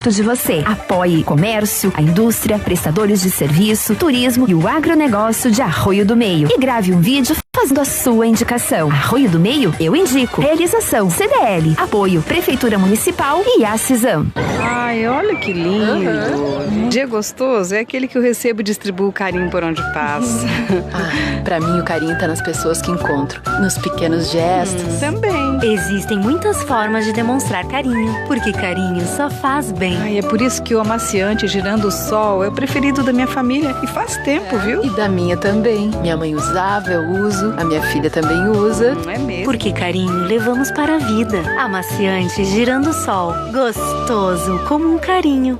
de você. Apoie o comércio, a indústria, prestadores de serviço, turismo e o agronegócio de Arroio do Meio. E grave um vídeo fazendo a sua indicação. Arroio do Meio, eu indico. Realização CDL. Apoio Prefeitura Municipal e a Cisam. Ai, olha que lindo. Dia gostoso é aquele que eu recebo e distribuo carinho por onde passa. Pra mim o carinho tá nas pessoas que encontro, nos pequenos gestos. Também. Existem muitas formas de demonstrar carinho, porque carinho só faz bem. Ai, é por isso que o amaciante Girando o Sol é o preferido da minha família e faz tempo, viu? E da minha também. Minha mãe usava, eu uso, a minha filha também usa. Não é mesmo? Porque carinho levamos para a vida. Amaciante Girando o Sol. Gostoso como um carinho.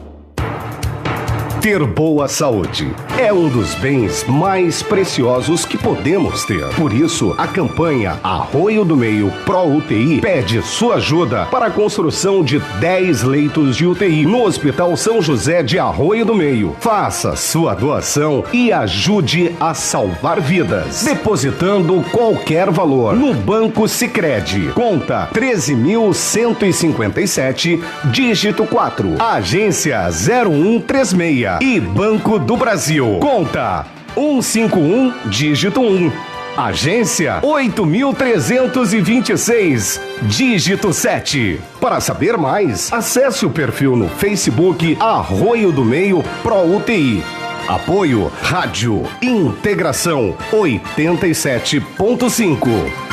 Ter boa saúde é um dos bens mais preciosos que podemos ter. Por isso, a campanha Arroio do Meio Pro UTI pede sua ajuda para a construção de 10 leitos de UTI no Hospital São José de Arroio do Meio. Faça sua doação e ajude a salvar vidas, depositando qualquer valor no Banco Sicredi. Conta 13.157, dígito 4, agência 0136. E Banco do Brasil. Conta 151, dígito 1. Agência 8.326, dígito 7. Para saber mais, acesse o perfil no Facebook Arroio do Meio Pro UTI. Apoio Rádio Integração 87.5.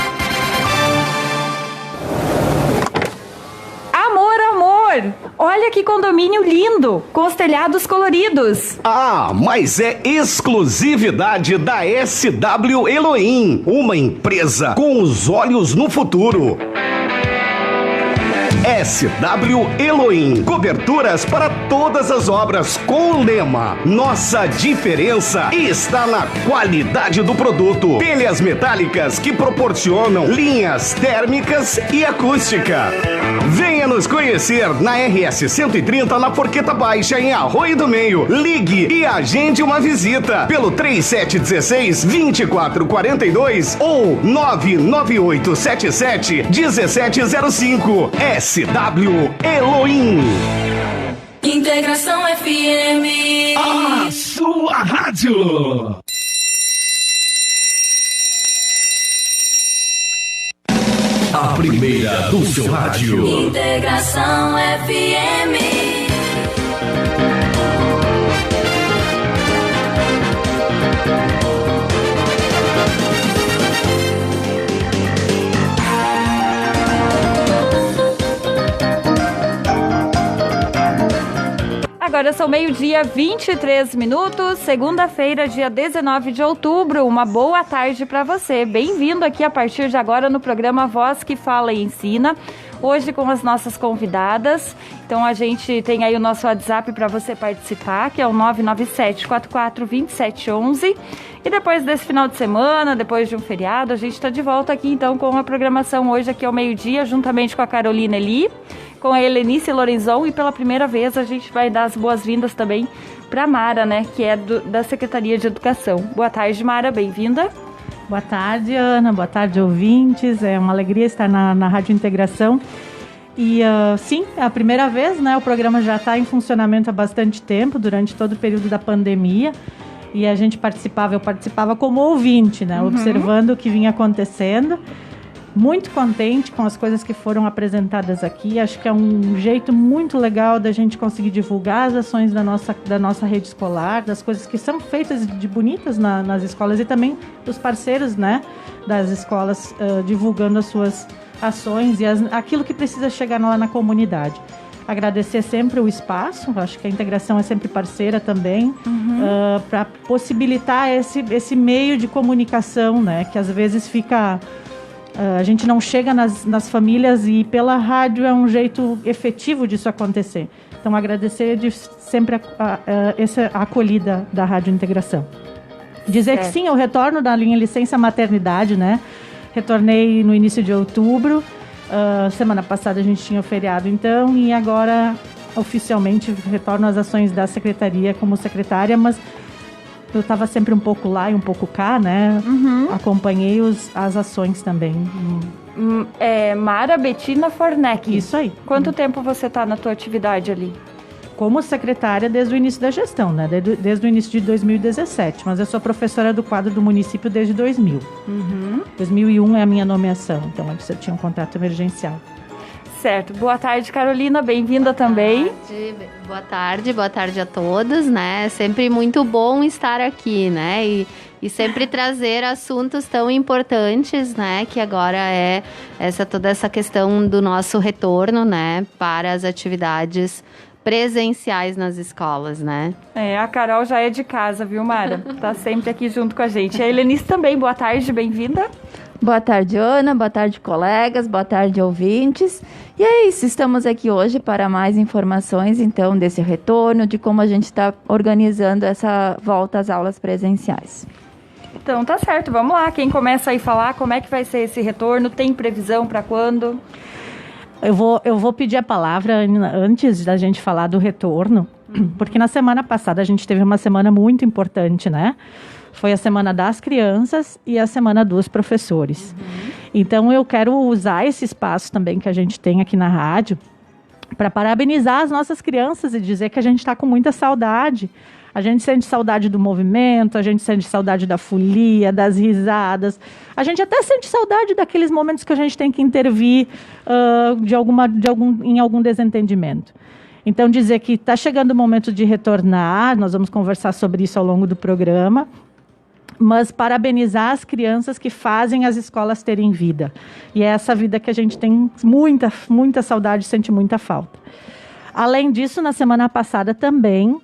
Olha que condomínio lindo, com os telhados coloridos. Ah, mas é exclusividade da SW Elohim, uma empresa com os olhos no futuro. SW Elohim, coberturas para todas as obras com o lema: nossa diferença está na qualidade do produto. Telhas metálicas que proporcionam linhas térmicas e acústica. Venha nos conhecer na RS 130 na Forqueta Baixa em Arroio do Meio. Ligue e agende uma visita pelo 3716-2442 ou 99877-1705. SW Elohim. Integração FM. A sua rádio. A primeira do seu rádio. Integração FM. Agora são 12:23, segunda-feira, dia 19 de outubro. Uma boa tarde para você. Bem-vindo aqui a partir de agora no programa Voz que Fala e Ensina. Hoje com as nossas convidadas. Então a gente tem aí o nosso WhatsApp para você participar, que é o 997-44-2711. E depois desse final de semana, depois de um feriado, a gente está de volta aqui então com a programação hoje aqui ao meio-dia, juntamente com a Carolina Eli, com a Helenice Lorenzon, e pela primeira vez a gente vai dar as boas-vindas também para a Mara, né, que é da Secretaria de Educação. Boa tarde, Mara, bem-vinda. Boa tarde, Ana, boa tarde, ouvintes. É uma alegria estar na Rádio Integração. E sim, é a primeira vez, né, o programa já está em funcionamento há bastante tempo, durante todo o período da pandemia. E a gente eu participava como ouvinte, né, observando o que vinha acontecendo. Muito contente com as coisas que foram apresentadas aqui. Acho que é um jeito muito legal da gente conseguir divulgar as ações da nossa rede escolar, das coisas que são feitas de bonitas nas escolas e também dos parceiros, né, das escolas divulgando as suas ações e aquilo que precisa chegar lá na comunidade. Agradecer sempre o espaço, acho que a integração é sempre parceira também, para possibilitar esse meio de comunicação, né, que às vezes fica... a gente não chega nas famílias e pela rádio é um jeito efetivo disso acontecer. Então, agradecer sempre essa acolhida da Rádio Integração. Dizer que sim, eu retorno da linha licença maternidade, né? Retornei no início de outubro. Semana passada a gente tinha o feriado, então, e agora oficialmente retorno às ações da secretaria como secretária, mas eu estava sempre um pouco lá e um pouco cá, né? Acompanhei as ações também. Mara Betina Fornec. Isso aí. Quanto tempo você está na tua atividade ali? como secretária desde o início da gestão, né? Desde o início de 2017, mas eu sou professora do quadro do município desde 2000. 2001 é a minha nomeação, então antes eu tinha um contrato emergencial. Certo. Boa tarde, Carolina. Bem-vinda também. Boa tarde a todos, né? É sempre muito bom estar aqui, né? E sempre trazer assuntos tão importantes, né? Que agora é toda essa questão do nosso retorno, né? Para as atividades presenciais nas escolas, né? A Carol já é de casa, viu, Mara? Tá sempre aqui junto com a gente. E a Helenice também. Boa tarde, bem-vinda. Boa tarde, Ana. Boa tarde, colegas. Boa tarde, ouvintes. E é isso, estamos aqui hoje para mais informações, então, desse retorno, de como a gente está organizando essa volta às aulas presenciais. Então, tá certo. Vamos lá. Quem começa aí a falar como é que vai ser esse retorno? Tem previsão para quando? Eu vou pedir a palavra antes da gente falar do retorno, porque na semana passada a gente teve uma semana muito importante, né? Foi a Semana das Crianças e a Semana dos Professores. Então, eu quero usar esse espaço também que a gente tem aqui na rádio para parabenizar as nossas crianças e dizer que a gente está com muita saudade. A gente sente saudade do movimento, a gente sente saudade da folia, das risadas. A gente até sente saudade daqueles momentos que a gente tem que intervir em algum desentendimento. Então, dizer que está chegando o momento de retornar, nós vamos conversar sobre isso ao longo do programa, mas parabenizar as crianças que fazem as escolas terem vida. E é essa vida que a gente tem muita, muita saudade, sente muita falta. Além disso, na semana passada também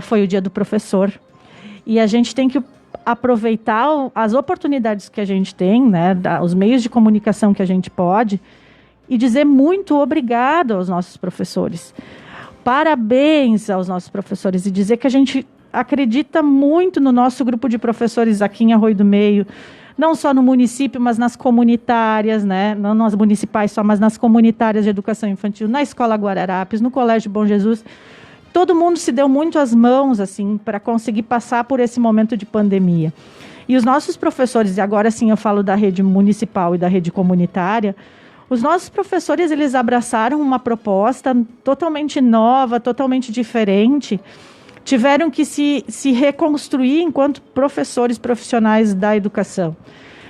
foi o Dia do Professor. E a gente tem que aproveitar as oportunidades que a gente tem, né, os meios de comunicação que a gente pode, e dizer muito obrigado aos nossos professores. Parabéns aos nossos professores e dizer que a gente acredita muito no nosso grupo de professores aqui em Arroio do Meio, não só no município, mas nas comunitárias, né? Não nas municipais só, mas nas comunitárias de educação infantil, na Escola Guararapes, no Colégio Bom Jesus. Todo mundo se deu muito as mãos assim, para conseguir passar por esse momento de pandemia. E os nossos professores, e agora sim eu falo da rede municipal e da rede comunitária, os nossos professores, eles abraçaram uma proposta totalmente nova, totalmente diferente, tiveram que se reconstruir enquanto professores profissionais da educação.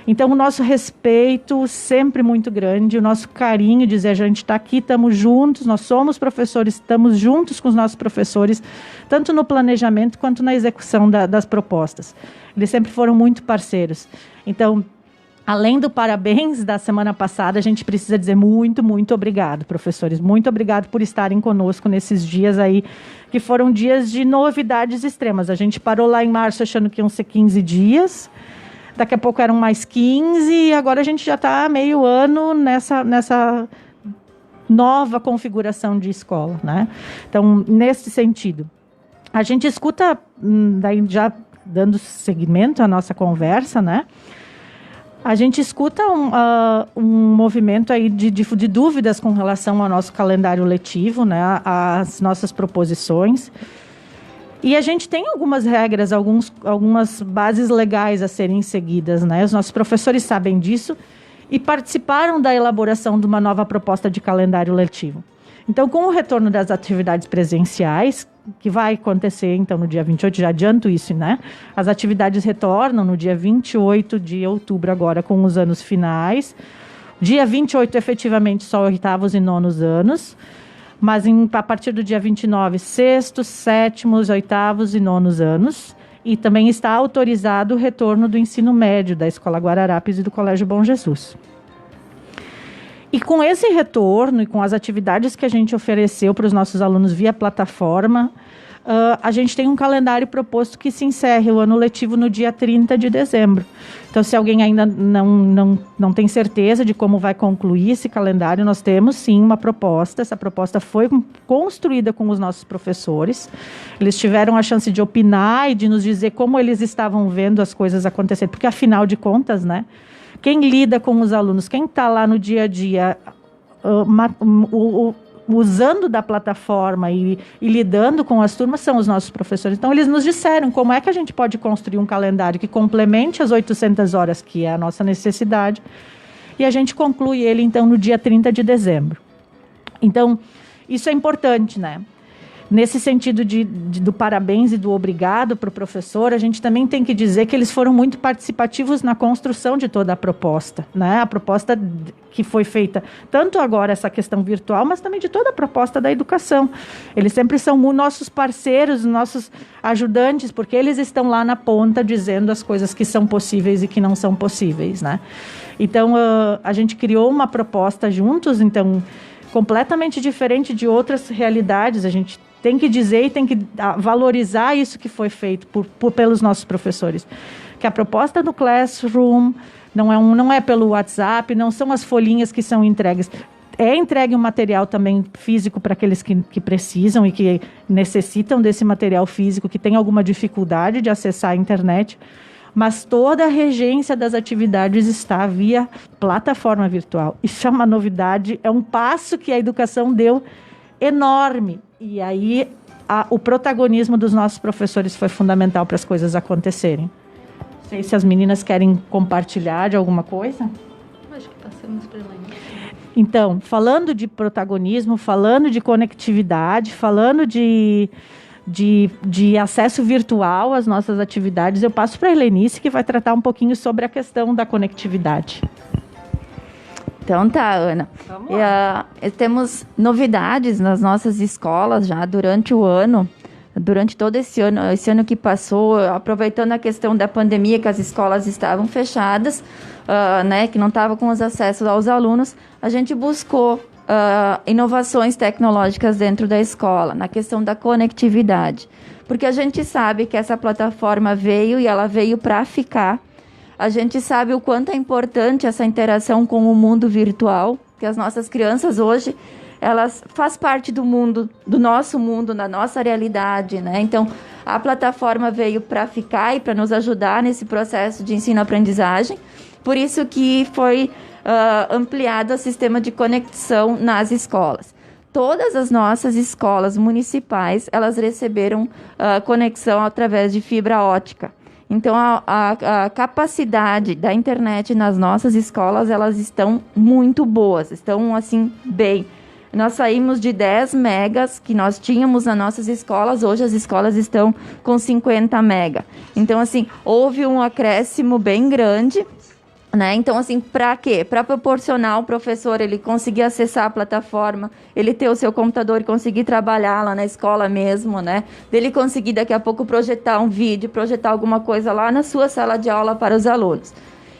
Então, o nosso respeito sempre muito grande, o nosso carinho, dizer a gente está aqui, estamos juntos, nós somos professores, estamos juntos com os nossos professores, tanto no planejamento quanto na execução das propostas. Eles sempre foram muito parceiros. Então, além do parabéns da semana passada, a gente precisa dizer muito, muito obrigado, professores. Muito obrigado por estarem conosco nesses dias aí, que foram dias de novidades extremas. A gente parou lá em março achando que iam ser 15 dias, daqui a pouco eram mais 15, e agora a gente já está meio ano nessa nova configuração de escola, né? Então, nesse sentido, a gente escuta, daí já dando seguimento à nossa conversa, né? A gente escuta um movimento aí de dúvidas com relação ao nosso calendário letivo, né, às nossas proposições. E a gente tem algumas regras, algumas bases legais a serem seguidas, né? Os nossos professores sabem disso e participaram da elaboração de uma nova proposta de calendário letivo. Então, com o retorno das atividades presenciais, que vai acontecer, então, no dia 28, já adianto isso, né? As atividades retornam no dia 28 de outubro, agora, com os anos finais. Dia 28, efetivamente, só oitavos e nonos anos. Mas, a partir do dia 29, sextos, sétimos, oitavos e nonos anos. E também está autorizado o retorno do ensino médio da Escola Guararapes e do Colégio Bom Jesus. E com esse retorno e com as atividades que a gente ofereceu para os nossos alunos via plataforma, a gente tem um calendário proposto que se encerre o ano letivo no dia 30 de dezembro. Então, se alguém ainda não tem certeza de como vai concluir esse calendário, nós temos sim uma proposta. Essa proposta foi construída com os nossos professores. Eles tiveram a chance de opinar e de nos dizer como eles estavam vendo as coisas acontecerem, porque afinal de contas, né? Quem lida com os alunos, quem está lá no dia a dia, usando da plataforma e lidando com as turmas, são os nossos professores. Então, eles nos disseram como é que a gente pode construir um calendário que complemente as 800 horas, que é a nossa necessidade, e a gente conclui ele, então, no dia 30 de dezembro. Então, isso é importante, né? nesse sentido do parabéns e do obrigado para o professor, a gente também tem que dizer que eles foram muito participativos na construção de toda a proposta, né? A proposta que foi feita, tanto agora essa questão virtual, mas também de toda a proposta da educação. Eles sempre são nossos parceiros, nossos ajudantes, porque eles estão lá na ponta dizendo as coisas que são possíveis e que não são possíveis, né? Então, a gente criou uma proposta juntos, então, completamente diferente de outras realidades. A gente tem que dizer e tem que valorizar isso que foi feito pelos nossos professores. Que a proposta do Classroom não é pelo WhatsApp, não são as folhinhas que são entregues. É entregue um material também físico para aqueles que precisam e que necessitam desse material físico, que tem alguma dificuldade de acessar a internet, mas toda a regência das atividades está via plataforma virtual. Isso é uma novidade, é um passo que a educação deu enorme. E aí o protagonismo dos nossos professores foi fundamental para as coisas acontecerem. Não sei se as meninas querem compartilhar de alguma coisa. Acho que passamos por lá. Então, falando de protagonismo, falando de conectividade, falando de acesso virtual às nossas atividades, eu passo para a Helenice, que vai tratar um pouquinho sobre a questão da conectividade. Então tá, Ana. Temos novidades nas nossas escolas já durante o ano, durante todo esse ano que passou, aproveitando a questão da pandemia, que as escolas estavam fechadas, né, que não estavam com os acessos aos alunos, a gente buscou inovações tecnológicas dentro da escola, na questão da conectividade. Porque a gente sabe que essa plataforma veio e ela veio para ficar. A gente sabe o quanto é importante essa interação com o mundo virtual, que as nossas crianças hoje, elas fazem parte do mundo, do nosso mundo, da nossa realidade, né? Então, a plataforma veio para ficar e para nos ajudar nesse processo de ensino-aprendizagem. Por isso que foi ampliado o sistema de conexão nas escolas. Todas as nossas escolas municipais, elas receberam conexão através de fibra ótica. Então, a capacidade da internet nas nossas escolas, elas estão muito boas, estão, assim, bem. Nós saímos de 10 megas que nós tínhamos nas nossas escolas, hoje as escolas estão com 50 mega. Então, assim, houve um acréscimo bem grande, né? Então, assim, para quê? Para proporcionar ao professor ele conseguir acessar a plataforma, ele ter o seu computador e conseguir trabalhar lá na escola mesmo, né? Ele conseguir daqui a pouco projetar um vídeo, projetar alguma coisa lá na sua sala de aula para os alunos.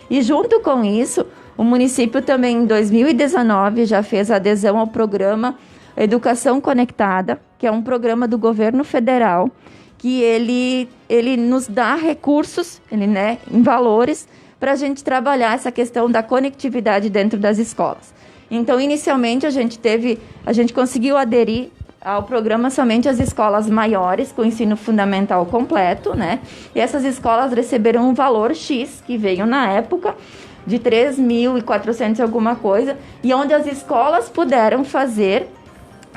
E junto com isso, o município também em 2019 já fez adesão ao programa Educação Conectada, que é um programa do governo federal, que ele nos dá recursos, né, em valores, para a gente trabalhar essa questão da conectividade dentro das escolas. Então, inicialmente, a gente conseguiu aderir ao programa somente as escolas maiores, com ensino fundamental completo, né? E essas escolas receberam um valor X, que veio na época, de 3.400 alguma coisa, e onde as escolas puderam fazer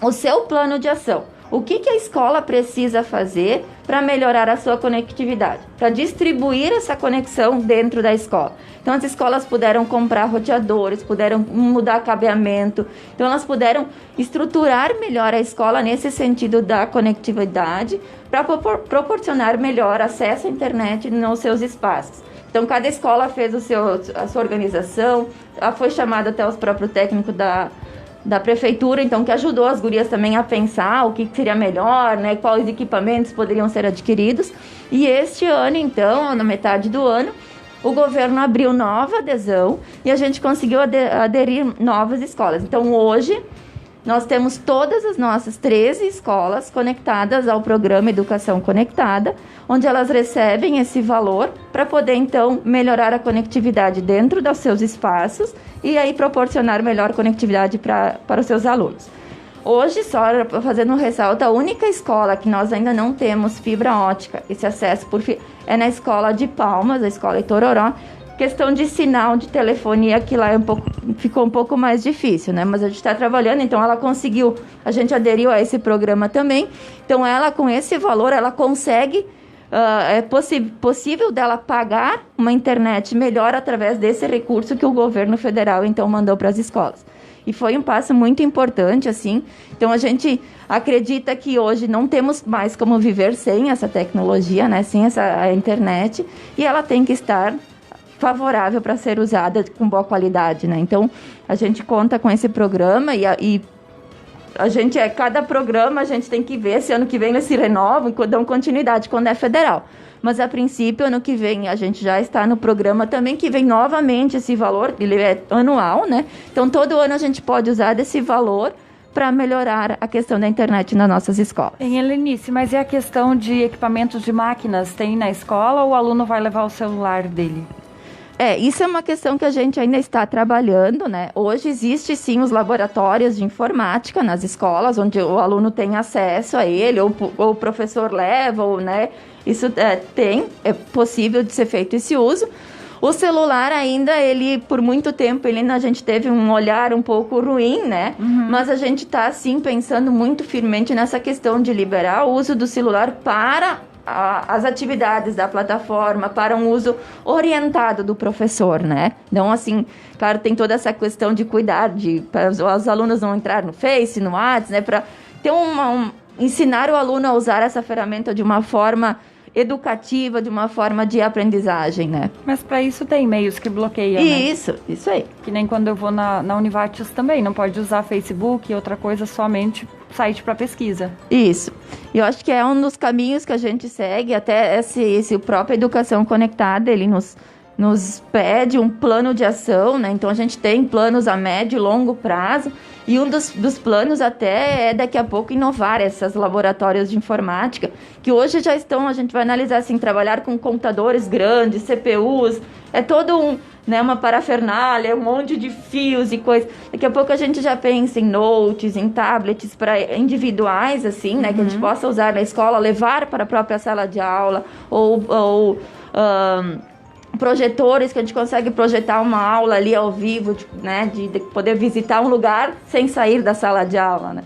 o seu plano de ação. O que a escola precisa fazer para melhorar a sua conectividade? Para distribuir essa conexão dentro da escola. Então, as escolas puderam comprar roteadores, puderam mudar cabeamento. Então, elas puderam estruturar melhor a escola nesse sentido da conectividade para proporcionar melhor acesso à internet nos seus espaços. Então, cada escola fez a sua organização, foi chamada até os próprios técnicos da prefeitura, então, que ajudou as gurias também a pensar o que seria melhor, né, quais equipamentos poderiam ser adquiridos. E este ano, então, na metade do ano, o governo abriu nova adesão e a gente conseguiu aderir novas escolas. Então, hoje, nós temos todas as nossas 13 escolas conectadas ao programa Educação Conectada, onde elas recebem esse valor para poder, então, melhorar a conectividade dentro dos seus espaços e aí proporcionar melhor conectividade para os seus alunos. Hoje, só fazendo um ressalto, a única escola que nós ainda não temos fibra ótica, esse acesso é na escola de Palmas, a escola Itororó. Questão de sinal de telefonia, que lá ficou um pouco mais difícil, né? Mas a gente está trabalhando, então a gente aderiu a esse programa também. Então, ela, com esse valor, ela consegue, é possível dela pagar uma internet melhor através desse recurso que o governo federal, então, mandou para as escolas. e foi um passo muito importante, assim. Então, a gente acredita que hoje não temos mais como viver sem essa tecnologia, né? Sem a internet, e ela tem que estar favorável para ser usada com boa qualidade, né? Então, a gente conta com esse programa e a gente, cada programa a gente tem que ver se ano que vem eles se renovam e dão continuidade quando é federal. Mas, a princípio, ano que vem, a gente já está no programa também, que vem novamente esse valor, ele é anual, né? Então, todo ano a gente pode usar desse valor para melhorar a questão da internet nas nossas escolas. Em Helenice, mas e a questão de equipamentos de máquinas? Tem na escola ou o aluno vai levar o celular dele? Isso é uma questão que a gente ainda está trabalhando, né? Hoje existe sim os laboratórios de informática nas escolas, onde o aluno tem acesso a ele, ou o professor leva, ou, né? Isso é possível de ser feito esse uso. O celular ainda, ele, por muito tempo, a gente teve um olhar um pouco ruim, né? Mas a gente está, sim, pensando muito firmemente nessa questão de liberar o uso do celular para as atividades da plataforma, para um uso orientado do professor, né? Então, assim, claro, tem toda essa questão de cuidar, para os alunos não entrar no Face, no WhatsApp, né? Para ter ensinar o aluno a usar essa ferramenta de uma forma educativa, de uma forma de aprendizagem, né? Mas para isso tem meios que bloqueiam, né? Isso aí. Que nem quando eu vou na Univates também, não pode usar Facebook e outra coisa, somente site para pesquisa. Isso. E eu acho que é um dos caminhos que a gente segue, até esse própria Educação Conectada, ele nos pede um plano de ação, né? Então, a gente tem planos a médio e longo prazo, e um dos planos até é daqui a pouco inovar esses laboratórios de informática, que hoje já estão, a gente vai analisar assim, trabalhar com computadores grandes, CPUs, é todo uma parafernália, um monte de fios e coisas. Daqui a pouco a gente já pensa em notes, em tablets para individuais, assim, né? Que a gente possa usar na escola, levar para a própria sala de aula, ou projetores que a gente consegue projetar uma aula ali ao vivo, né, de poder visitar um lugar sem sair da sala de aula, né?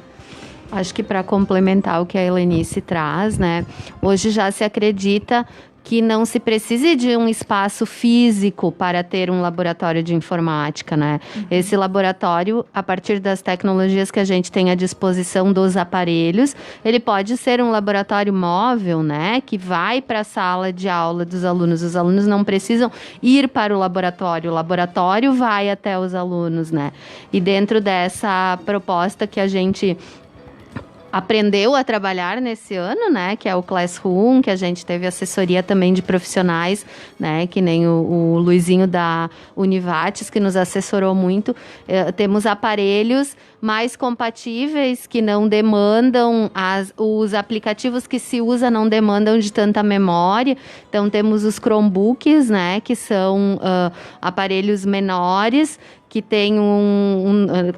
Acho que para complementar o que a Helenice traz, né, hoje já se acredita que não se precise de um espaço físico para ter um laboratório de informática, né? Esse laboratório, a partir das tecnologias que a gente tem à disposição dos aparelhos, ele pode ser um laboratório móvel, né? Que vai para a sala de aula dos alunos. Os alunos não precisam ir para o laboratório vai até os alunos, né? E dentro dessa proposta que a gente aprendeu a trabalhar nesse ano, né, que é o Classroom, que a gente teve assessoria também de profissionais, né, que nem o Luizinho da Univates, que nos assessorou muito. Temos aparelhos mais compatíveis, que não demandam, os aplicativos que se usa não demandam de tanta memória. Então, temos os Chromebooks, né, que são aparelhos menores, que tem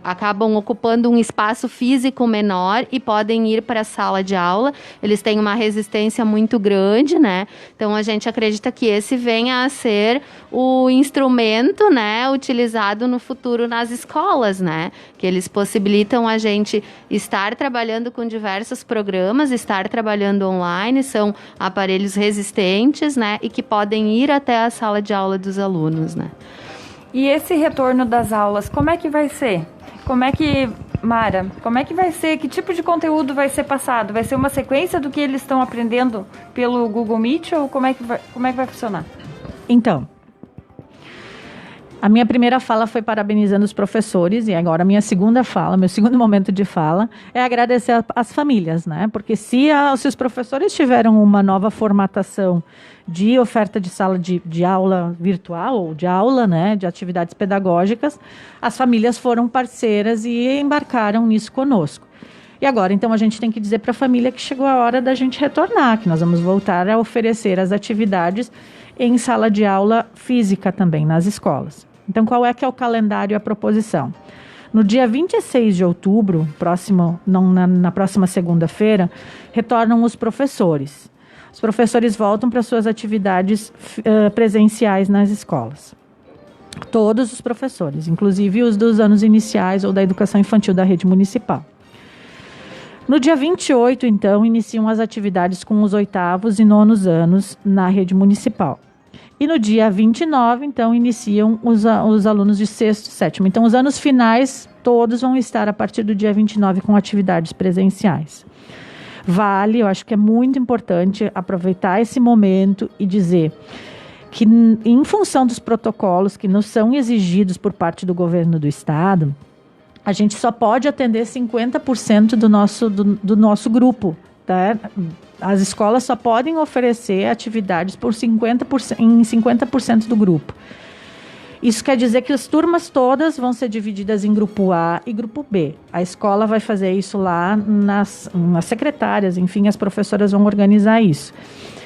acabam ocupando um espaço físico menor e podem ir para a sala de aula. Eles têm uma resistência muito grande, né? Então, a gente acredita que esse venha a ser o instrumento, né, utilizado no futuro nas escolas, né? Que eles possibilitam a gente estar trabalhando com diversos programas, estar trabalhando online, são aparelhos resistentes, né? E que podem ir até a sala de aula dos alunos, né? E esse retorno das aulas, como é que vai ser? Mara, como é que vai ser? Que tipo de conteúdo vai ser passado? Vai ser uma sequência do que eles estão aprendendo pelo Google Meet ou como é que vai funcionar? Então, a minha primeira fala foi parabenizando os professores e agora a minha segunda fala, meu segundo momento de fala é agradecer às famílias, né? Porque se os professores tiveram uma nova formatação de oferta de sala de aula virtual ou de aula, né, de atividades pedagógicas, as famílias foram parceiras e embarcaram nisso conosco. E agora, então, a gente tem que dizer para a família que chegou a hora da gente retornar, que nós vamos voltar a oferecer as atividades em sala de aula física também, nas escolas. Então, qual é que é o calendário e a proposição? No dia 26 de outubro, na próxima segunda-feira, retornam os professores. Os professores voltam para suas atividades presenciais nas escolas. Todos os professores, inclusive os dos anos iniciais ou da educação infantil da rede municipal. No dia 28, então, iniciam as atividades com os 8º e 9º anos na rede municipal. E no dia 29, então, iniciam os alunos de 6º e 7º. Então, os anos finais todos vão estar a partir do dia 29 com atividades presenciais. Eu acho que é muito importante aproveitar esse momento e dizer que, em função dos protocolos que nos são exigidos por parte do governo do estado, a gente só pode atender 50% do nosso grupo, tá? As escolas só podem oferecer atividades em 50% do grupo. Isso quer dizer que as turmas todas vão ser divididas em grupo A e grupo B. A escola vai fazer isso lá nas secretárias, enfim, as professoras vão organizar isso.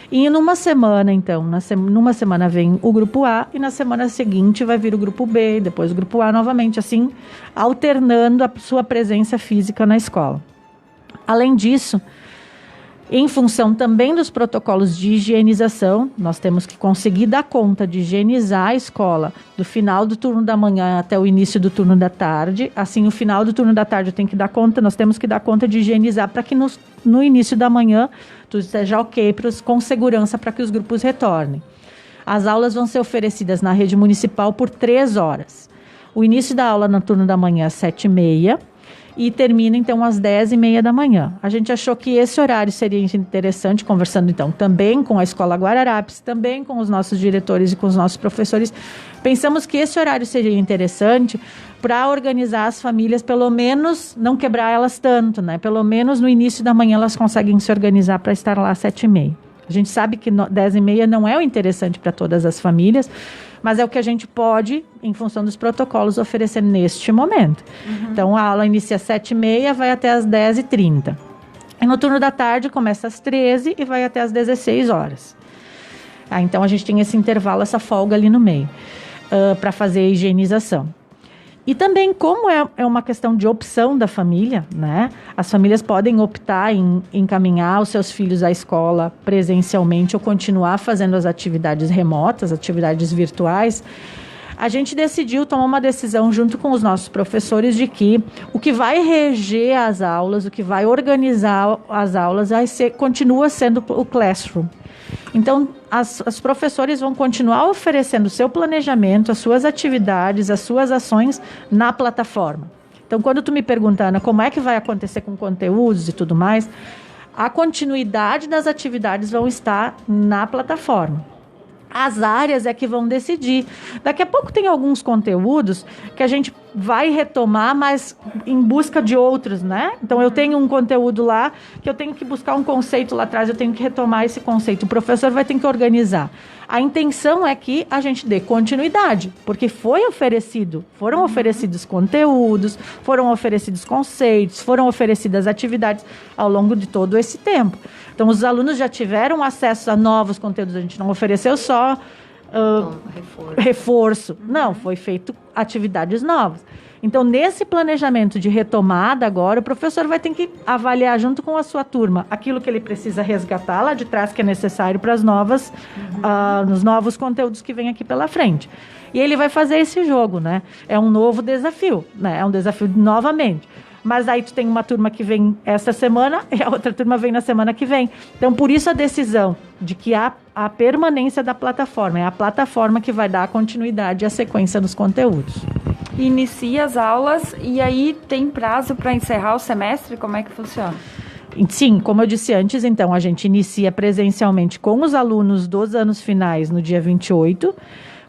E numa semana, então, numa semana vem o grupo A e na semana seguinte vai vir o grupo B, depois o grupo A novamente, assim, alternando a sua presença física na escola. Além disso, em função também dos protocolos de higienização, nós temos que conseguir dar conta de higienizar a escola do final do turno da manhã até o início do turno da tarde. Assim, o final do turno da tarde nós temos que dar conta de higienizar para que no início da manhã tudo esteja ok, com segurança para que os grupos retornem. As aulas vão ser oferecidas na rede municipal por 3 horas. O início da aula no turno da manhã às 7h30. E termina, então, às 10h30 da manhã. A gente achou que esse horário seria interessante, conversando, então, também com a Escola Guararapes, também com os nossos diretores e com os nossos professores. Pensamos que esse horário seria interessante para organizar as famílias, pelo menos não quebrar elas tanto, né? Pelo menos no início da manhã elas conseguem se organizar para estar lá às 7h30. A gente sabe que 10h30 não é o interessante para todas as famílias, mas é o que a gente pode, em função dos protocolos, oferecer neste momento. Então, a aula inicia às 7h30, vai até às 10h30. E no turno da tarde começa às 13h e vai até às 16 horas. Então, a gente tem esse intervalo, essa folga ali no meio, para fazer a higienização. E também, como é uma questão de opção da família, né? As famílias podem optar em encaminhar os seus filhos à escola presencialmente ou continuar fazendo as atividades remotas, atividades virtuais. A gente decidiu tomar uma decisão junto com os nossos professores de que o que vai reger as aulas, o que vai organizar as aulas, continua sendo o Classroom. Então, os professores vão continuar oferecendo o seu planejamento, as suas atividades, as suas ações na plataforma. Então, quando tu me pergunta, Ana, como é que vai acontecer com conteúdos e tudo mais, a continuidade das atividades vão estar na plataforma. As áreas é que vão decidir. Daqui a pouco tem alguns conteúdos que a gente vai retomar, mas em busca de outros, né? Então, eu tenho um conteúdo lá que eu tenho que buscar um conceito lá atrás, eu tenho que retomar esse conceito. O professor vai ter que organizar. A intenção é que a gente dê continuidade, porque foram oferecidos conteúdos, foram oferecidos conceitos, foram oferecidas atividades ao longo de todo esse tempo. Então, os alunos já tiveram acesso a novos conteúdos, a gente não ofereceu só reforço. Não, foi feito atividades novas. Então, nesse planejamento de retomada agora, o professor vai ter que avaliar junto com a sua turma aquilo que ele precisa resgatar lá de trás, que é necessário para os novos conteúdos que vêm aqui pela frente. E ele vai fazer esse jogo, né? É um novo desafio, né? É um desafio novamente. Mas aí tu tem uma turma que vem essa semana e a outra turma vem na semana que vem. Então, por isso a decisão de que a permanência da plataforma. É a plataforma que vai dar a continuidade e a sequência dos conteúdos. Inicia as aulas e aí tem prazo para encerrar o semestre? Como é que funciona? Sim, como eu disse antes, então, a gente inicia presencialmente com os alunos dos anos finais no dia 28,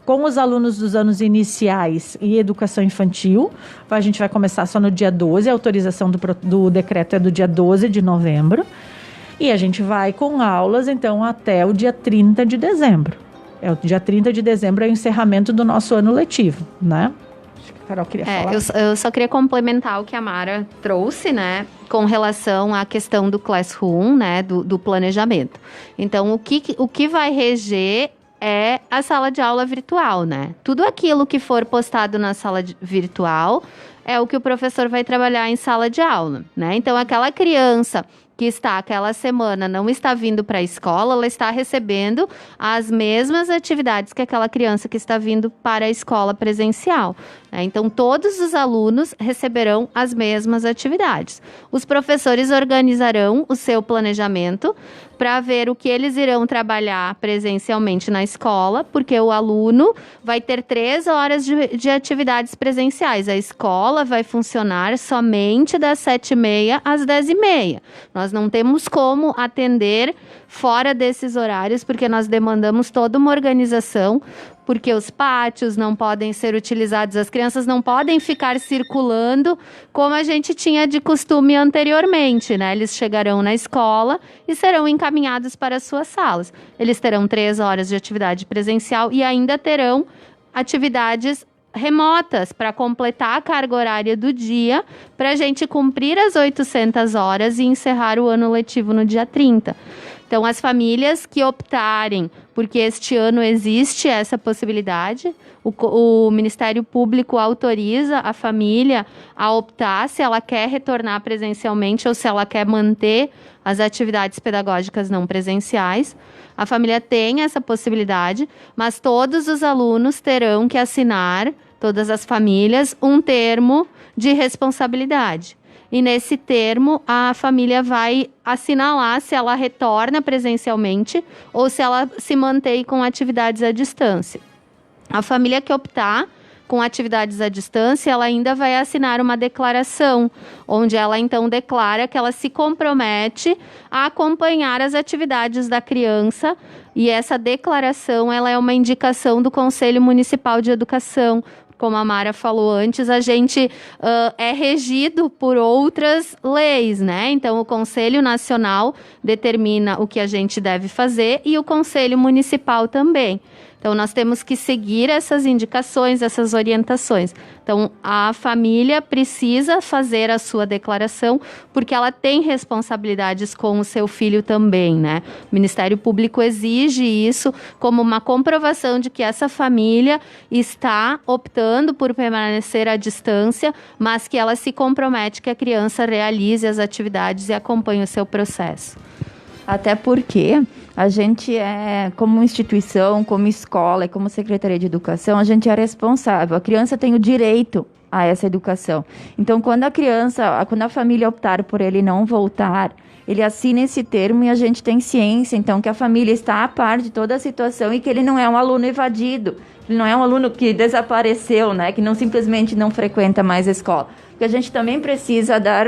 com os alunos dos anos iniciais e educação infantil. A gente vai começar só no dia 12, a autorização do decreto é do dia 12 de novembro. E a gente vai com aulas, então, até o dia 30 de dezembro. O dia 30 de dezembro é o encerramento do nosso ano letivo, né? Acho que a Carol queria falar. Eu só queria complementar o que a Mara trouxe, né? Com relação à questão do Classroom, né? Do planejamento. Então, o que vai reger é a sala de aula virtual, né? Tudo aquilo que for postado na sala virtual é o que o professor vai trabalhar em sala de aula, né? Então, aquela criança que está aquela semana não está vindo para a escola, ela está recebendo as mesmas atividades que aquela criança que está vindo para a escola presencial. Então, todos os alunos receberão as mesmas atividades. Os professores organizarão o seu planejamento para ver o que eles irão trabalhar presencialmente na escola, porque o aluno vai ter 3 horas de atividades presenciais. A escola vai funcionar somente das 7h30 às 10h30. Nós não temos como atender fora desses horários, porque nós demandamos toda uma organização, porque os pátios não podem ser utilizados, as crianças não podem ficar circulando como a gente tinha de costume anteriormente, né? Eles chegarão na escola e serão encaminhados para as suas salas. Eles terão 3 horas de atividade presencial e ainda terão atividades remotas para completar a carga horária do dia, para a gente cumprir as 800 horas e encerrar o ano letivo no dia 30. Então, as famílias que optarem, porque este ano existe essa possibilidade, o Ministério Público autoriza a família a optar se ela quer retornar presencialmente ou se ela quer manter as atividades pedagógicas não presenciais. A família tem essa possibilidade, mas todos os alunos terão que assinar, todas as famílias, um termo de responsabilidade. E nesse termo, a família vai assinalar se ela retorna presencialmente ou se ela se mantém com atividades à distância. A família que optar com atividades à distância, ela ainda vai assinar uma declaração, onde ela então declara que ela se compromete a acompanhar as atividades da criança, e essa declaração ela é uma indicação do Conselho Municipal de Educação. Como a Mara falou antes, a gente é regido por outras leis, né? Então, o Conselho Nacional determina o que a gente deve fazer e o Conselho Municipal também. Então, nós temos que seguir essas indicações, essas orientações. Então, a família precisa fazer a sua declaração, porque ela tem responsabilidades com o seu filho também, né? O Ministério Público exige isso como uma comprovação de que essa família está optando por permanecer à distância, mas que ela se compromete que a criança realize as atividades e acompanhe o seu processo. Até porque a gente como instituição, como escola e como Secretaria de Educação, a gente é responsável. A criança tem o direito a essa educação. Então, quando a família optar por ele não voltar, ele assina esse termo e a gente tem ciência, então, que a família está a par de toda a situação e que ele não é um aluno evadido, ele não é um aluno que desapareceu, né, que não simplesmente não frequenta mais a escola. Porque a gente também precisa dar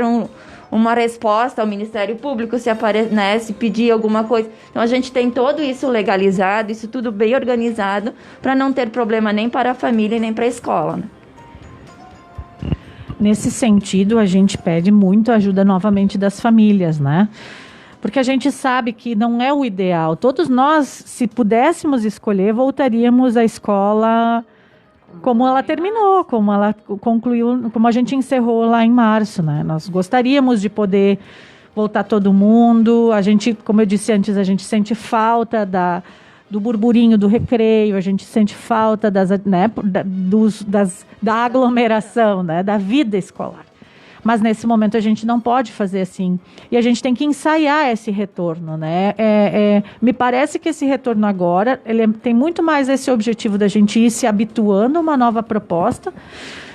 uma resposta ao Ministério Público se pedir alguma coisa. Então, a gente tem todo isso legalizado, isso tudo bem organizado, para não ter problema nem para a família nem para a escola, né? Nesse sentido, a gente pede muito ajuda novamente das famílias, né? Porque a gente sabe que não é o ideal. Todos nós, se pudéssemos escolher, voltaríamos à escola como ela terminou, como ela concluiu, como a gente encerrou lá em março, né? Nós gostaríamos de poder voltar todo mundo. A gente, como eu disse antes, a gente sente falta do burburinho do recreio, a gente sente falta da aglomeração, né? Da vida escolar. Mas nesse momento a gente não pode fazer assim. E a gente tem que ensaiar esse retorno, né? Me parece que esse retorno agora, tem muito mais esse objetivo da gente ir se habituando a uma nova proposta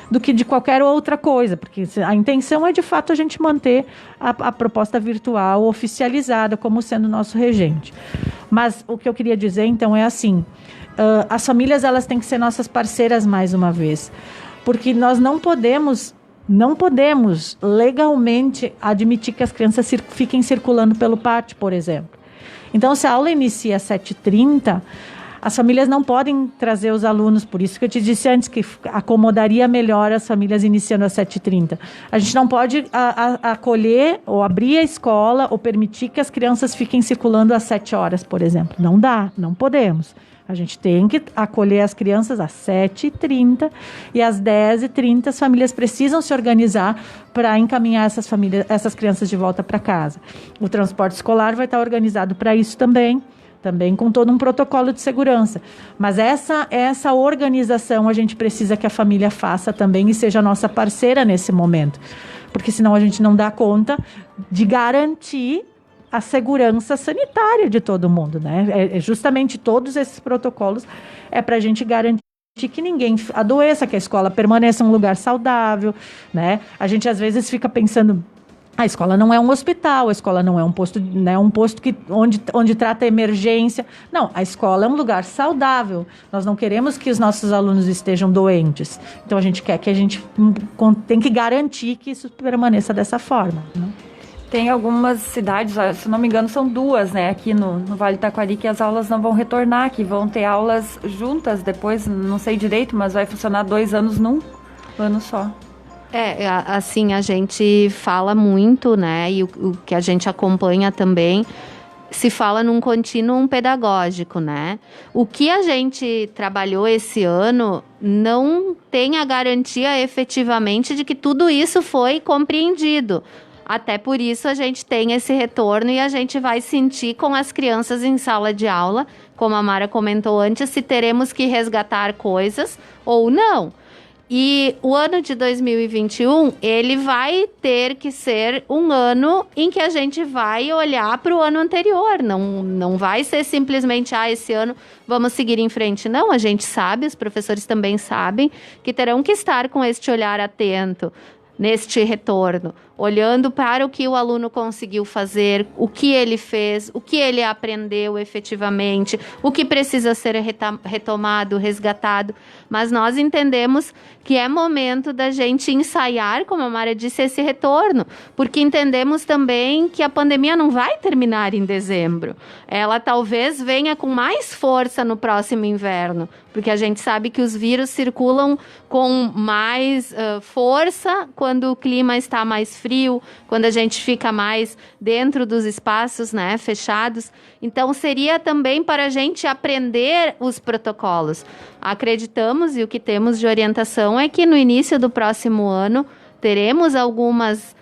do que de qualquer outra coisa, porque a intenção é de fato a gente manter a proposta virtual oficializada como sendo nosso regente. Mas o que eu queria dizer então é assim, as famílias elas têm que ser nossas parceiras mais uma vez, porque nós não podemos legalmente admitir que as crianças fiquem circulando pelo pátio, por exemplo. Então, se a aula inicia às 7h30, as famílias não podem trazer os alunos, por isso que eu te disse antes que acomodaria melhor as famílias iniciando às 7h30. A gente não pode acolher ou abrir a escola ou permitir que as crianças fiquem circulando às 7 horas, por exemplo. Não dá, não podemos. A gente tem que acolher as crianças às 7h30 e às 10h30 as famílias precisam se organizar para encaminhar essas crianças de volta para casa. O transporte escolar vai estar organizado para isso também com todo um protocolo de segurança. Mas essa organização a gente precisa que a família faça também e seja nossa parceira nesse momento, porque senão a gente não dá conta de garantir a segurança sanitária de todo mundo, né? Justamente todos esses protocolos para a gente garantir que ninguém adoeça, que a escola permaneça um lugar saudável, né? A gente às vezes fica pensando, a escola não é um hospital, a escola não é um posto, né, um posto onde trata emergência. Não, a escola é um lugar saudável. Nós não queremos que os nossos alunos estejam doentes. Então a gente quer que a gente tem que garantir que isso permaneça dessa forma, né? Tem algumas cidades, se não me engano, são 2, né? Aqui no Vale do Taquari, que as aulas não vão retornar, que vão ter aulas juntas depois, não sei direito, mas vai funcionar 2 anos num ano só. Assim, a gente fala muito, né? E o que a gente acompanha também, se fala num contínuo pedagógico, né? O que a gente trabalhou esse ano não tem a garantia efetivamente de que tudo isso foi compreendido. Até por isso a gente tem esse retorno e a gente vai sentir com as crianças em sala de aula, como a Mara comentou antes, se teremos que resgatar coisas ou não. E o ano de 2021, ele vai ter que ser um ano em que a gente vai olhar para o ano anterior. Não vai ser simplesmente, esse ano vamos seguir em frente. Não, a gente sabe, os professores também sabem, que terão que estar com este olhar atento neste retorno, olhando para o que o aluno conseguiu fazer, o que ele fez, o que ele aprendeu efetivamente, o que precisa ser retomado, resgatado. Mas nós entendemos que é momento da gente ensaiar, como a Mara disse, esse retorno, porque entendemos também que a pandemia não vai terminar em dezembro. Ela talvez venha com mais força no próximo inverno, porque a gente sabe que os vírus circulam com mais força quando o clima está mais frio, quando a gente fica mais dentro dos espaços, né, fechados. Então, seria também para a gente aprender os protocolos. Acreditamos, e o que temos de orientação é que no início do próximo ano teremos algumas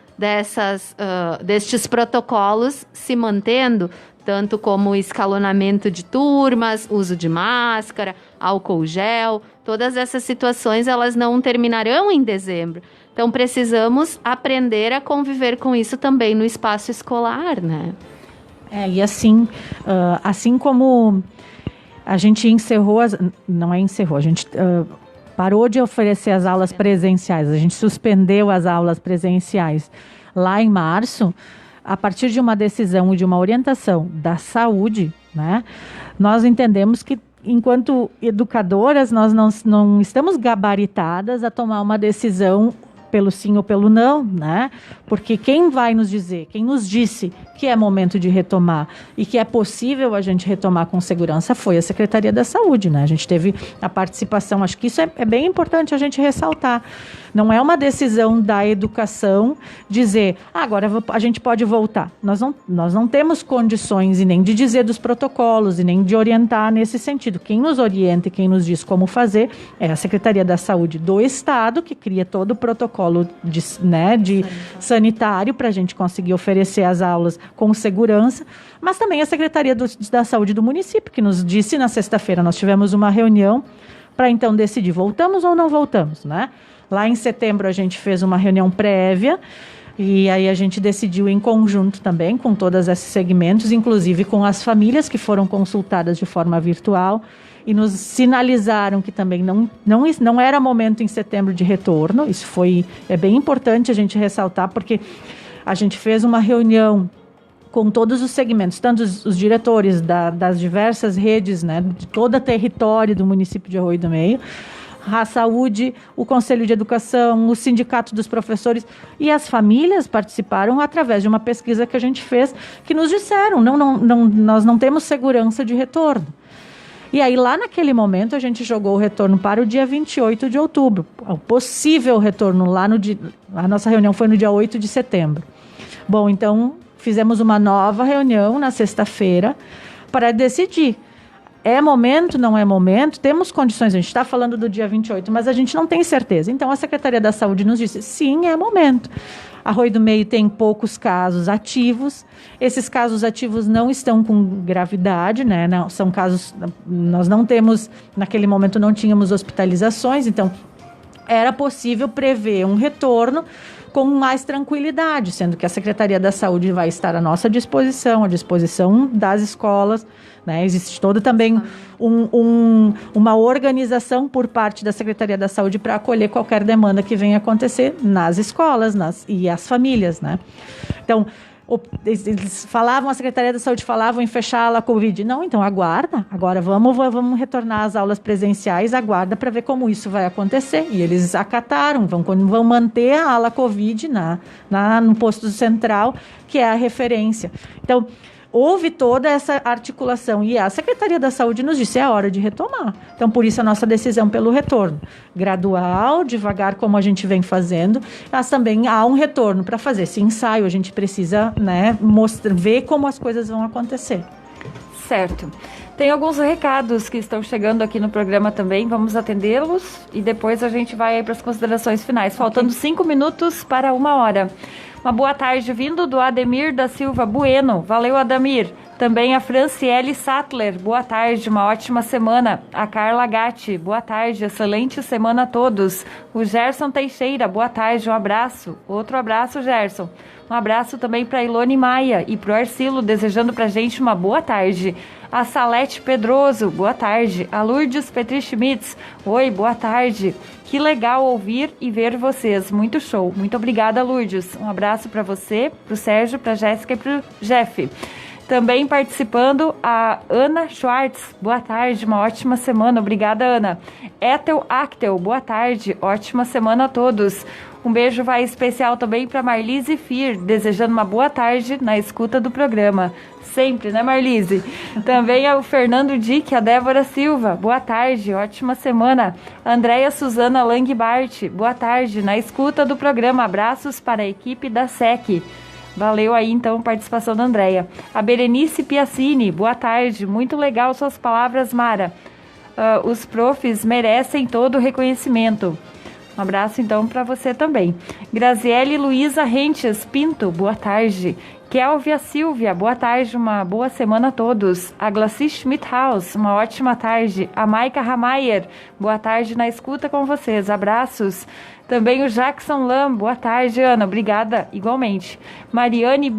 destes protocolos se mantendo, tanto como escalonamento de turmas, uso de máscara, álcool gel. Todas essas situações, elas não terminarão em dezembro. Então, precisamos aprender a conviver com isso também no espaço escolar, né? E assim como a gente a gente parou de oferecer as aulas presenciais, a gente suspendeu as aulas presenciais lá em março, a partir de uma decisão e de uma orientação da saúde, né? Nós entendemos que, enquanto educadoras, nós não estamos gabaritadas a tomar uma decisão pelo sim ou pelo não, né? Porque quem nos disse que é momento de retomar e que é possível a gente retomar com segurança foi a Secretaria da Saúde, né? A gente teve a participação, acho que isso é bem importante a gente ressaltar. Não é uma decisão da educação dizer, agora a gente pode voltar. Nós não temos condições e nem de dizer dos protocolos e nem de orientar nesse sentido. Quem nos orienta e quem nos diz como fazer é a Secretaria da Saúde do Estado, que cria todo o protocolo de sanitário para a gente conseguir oferecer as aulas com segurança, mas também a Secretaria da Saúde do município, que nos disse na sexta-feira, nós tivemos uma reunião para então decidir, voltamos ou não voltamos, né? Lá em setembro a gente fez uma reunião prévia e aí a gente decidiu em conjunto também com todos esses segmentos, inclusive com as famílias que foram consultadas de forma virtual e nos sinalizaram que também não era momento em setembro de retorno. Isso é bem importante a gente ressaltar, porque a gente fez uma reunião com todos os segmentos, tanto os diretores das diversas redes, né, de todo o território do município de Arroio do Meio, a saúde, o Conselho de Educação, o Sindicato dos Professores e as famílias participaram através de uma pesquisa que a gente fez, que nos disseram, nós não temos segurança de retorno. E aí, lá naquele momento, a gente jogou o retorno para o dia 28 de outubro. O possível retorno a nossa reunião foi no dia 8 de setembro. Bom, então, fizemos uma nova reunião na sexta-feira para decidir. É momento, não é momento? Temos condições, a gente está falando do dia 28, mas a gente não tem certeza. Então, a Secretaria da Saúde nos disse, sim, é momento. Arroio do Meio tem poucos casos ativos. Esses casos ativos não estão com gravidade, né? Não, são casos, nós não temos, naquele momento não tínhamos hospitalizações, então era possível prever um retorno com mais tranquilidade, sendo que a Secretaria da Saúde vai estar à nossa disposição, à disposição das escolas, né? Existe toda também uma organização por parte da Secretaria da Saúde para acolher qualquer demanda que venha acontecer nas escolas e as famílias, né? Então, eles falavam, a Secretaria da Saúde falava em fechar a Covid. Não, então aguarda. Agora vamos retornar às aulas presenciais, aguarda para ver como isso vai acontecer. E eles acataram, vão manter a ala Covid no posto central, que é a referência. Então, houve toda essa articulação e a Secretaria da Saúde nos disse, é hora de retomar. Então, por isso a nossa decisão pelo retorno. Gradual, devagar, como a gente vem fazendo, mas também há um retorno para fazer esse ensaio. A gente precisa, né, ver como as coisas vão acontecer. Certo. Tem alguns recados que estão chegando aqui no programa também, vamos atendê-los e depois a gente vai para as considerações finais. Faltando 5 minutos para 1h. Uma boa tarde, vindo do Ademir da Silva Bueno. Valeu, Ademir. Também a Franciele Sattler. Boa tarde, uma ótima semana. A Carla Gatti. Boa tarde, excelente semana a todos. O Gerson Teixeira. Boa tarde, um abraço. Outro abraço, Gerson. Um abraço também para a Ilone Maia e para o Arcilo, desejando para a gente uma boa tarde. A Salete Pedroso, boa tarde. A Lourdes Petri Schmitz, oi, boa tarde. Que legal ouvir e ver vocês, muito show. Muito obrigada, Lourdes. Um abraço para você, para o Sérgio, para a Jéssica e para o Jeff. Também participando a Ana Schwartz, boa tarde, uma ótima semana. Obrigada, Ana. Ethel Actel, boa tarde, ótima semana a todos. Um beijo vai especial também para Marlise Fir, desejando uma boa tarde na escuta do programa. Sempre, né, Marlise? Também é o Fernando Dick, a Débora Silva. Boa tarde, ótima semana. Andréia Suzana Langbart, boa tarde, na escuta do programa. Abraços para a equipe da SEC. Valeu aí, então, participação da Andréia. A Berenice Piacini, boa tarde. Muito legal suas palavras, Mara. Os profs merecem todo o reconhecimento. Um abraço, então, para você também. Graziele Luiza Rentes Pinto, boa tarde. Kelvia Silvia, boa tarde, uma boa semana a todos. A Glaci Schmidhaus, uma ótima tarde. A Maika Ramayer, boa tarde na escuta com vocês. Abraços. Também o Jackson Lam, boa tarde, Ana, obrigada, igualmente. Mariane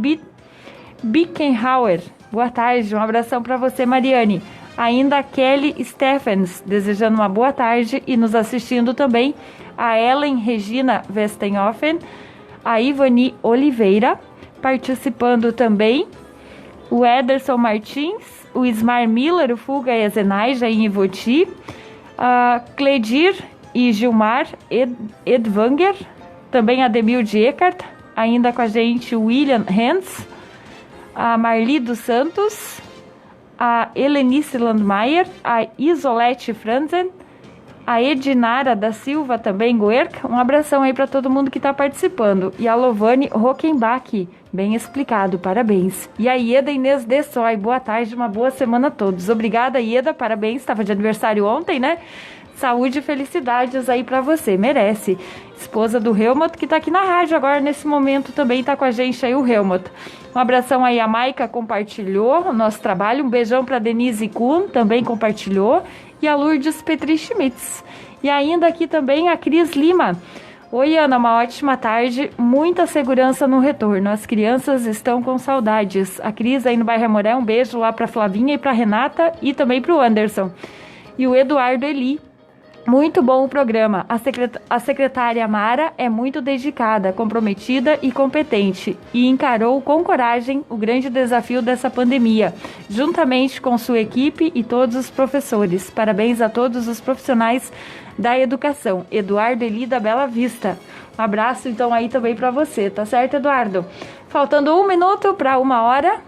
Bickenhauer, boa tarde, um abração para você, Mariane. Ainda a Kelly Stephens, desejando uma boa tarde e nos assistindo também. A Ellen Regina Westenhofen, a Ivani Oliveira, participando também o Ederson Martins, o Ismar Miller, o Fuga e a Zenaija em Ivoti, a Cledir e Gilmar Edvanger, também a Demilde Eckert, ainda com a gente o William Hens, a Marli dos Santos, a Helenice Landmeier, a Isolete Franzen, a Edinara da Silva também, Goerk, um abração aí para todo mundo que está participando. E a Lovane Rockenbach, bem explicado, parabéns. E a Ieda Inês Dessoy, boa tarde, uma boa semana a todos. Obrigada, Ieda, parabéns, estava de aniversário ontem, né? Saúde e felicidades aí para você, merece. Esposa do Helmut, que tá aqui na rádio agora, nesse momento também tá com a gente aí o Helmut. Um abração aí, a Maica compartilhou o nosso trabalho, um beijão para Denise Kuhn, também compartilhou, e a Lourdes Petri Schmitz. E ainda aqui também a Cris Lima. Oi, Ana, uma ótima tarde, muita segurança no retorno, as crianças estão com saudades. A Cris aí no bairro Amoré, um beijo lá para Flavinha e para Renata e também para o Anderson. E o Eduardo Eli. Muito bom o programa. A secretária Mara é muito dedicada, comprometida e competente e encarou com coragem o grande desafio dessa pandemia, juntamente com sua equipe e todos os professores. Parabéns a todos os profissionais da educação. Eduardo Eli da Bela Vista. Um abraço então aí também para você, tá certo, Eduardo? Faltando 1 minuto para 1h.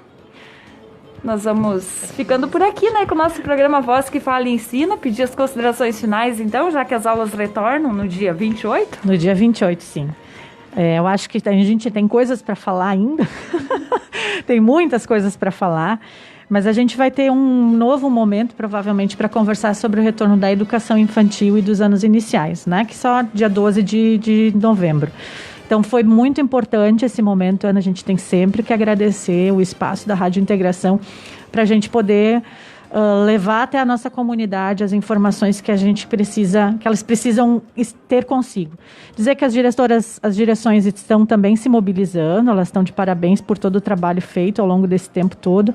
Nós vamos ficando por aqui, né, com o nosso programa Voz que Fala e Ensina. Pedir as considerações finais, então, já que as aulas retornam no dia 28? No dia 28, sim. Eu acho que a gente tem coisas para falar ainda. Tem muitas coisas para falar. Mas a gente vai ter um novo momento, provavelmente, para conversar sobre o retorno da educação infantil e dos anos iniciais, né? Que só dia 12 de novembro. Então, foi muito importante esse momento, Ana. A gente tem sempre que agradecer o espaço da Rádio Integração para a gente poder levar até a nossa comunidade as informações que a gente precisa, que elas precisam ter consigo. Dizer que as direções estão também se mobilizando, elas estão de parabéns por todo o trabalho feito ao longo desse tempo todo.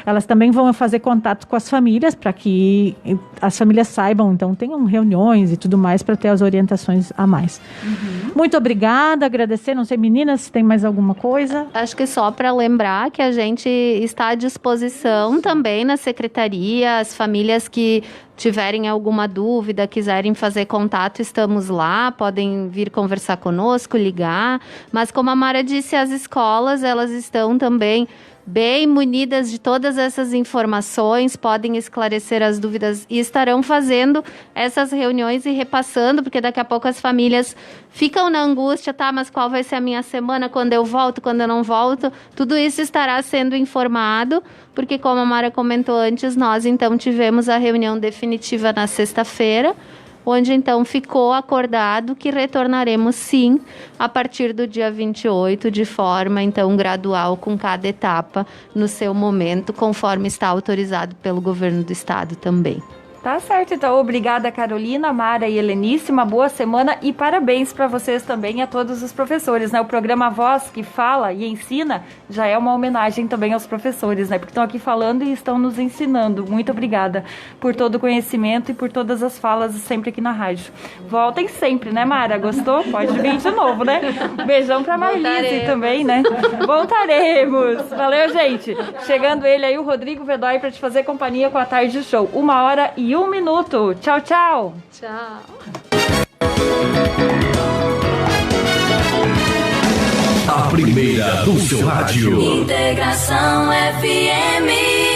Elas também vão fazer contato com as famílias para que as famílias saibam, então tenham reuniões e tudo mais para ter as orientações a mais. Muito obrigada, agradecer, não sei, meninas, se tem mais alguma coisa? Acho que só para lembrar que a gente está à disposição também na secretaria, as famílias que tiverem alguma dúvida, quiserem fazer contato, estamos lá, podem vir conversar conosco, ligar, mas como a Mara disse, as escolas, elas estão também bem munidas de todas essas informações, podem esclarecer as dúvidas e estarão fazendo essas reuniões e repassando, porque daqui a pouco as famílias ficam na angústia, tá, mas qual vai ser a minha semana, quando eu volto, quando eu não volto, tudo isso estará sendo informado, porque como a Mara comentou antes, nós então tivemos a reunião definitiva na sexta-feira, onde então ficou acordado que retornaremos sim a partir do dia 28, de forma então gradual, com cada etapa no seu momento, conforme está autorizado pelo governo do estado também. Tá certo, então obrigada Carolina, Mara e Helenice, uma boa semana e parabéns para vocês também, a todos os professores, né? O programa Voz, que fala e ensina, já é uma homenagem também aos professores, né? Porque estão aqui falando e estão nos ensinando. Muito obrigada por todo o conhecimento e por todas as falas sempre aqui na rádio. Voltem sempre, né, Mara? Gostou? Pode vir de novo, né? Beijão pra Marlise também, né? Voltaremos! Valeu, gente! Chegando ele aí, o Rodrigo Vedói, para te fazer companhia com a Tarde Show. 1h01. Tchau, tchau. Tchau. A primeira do seu rádio. Integração FM.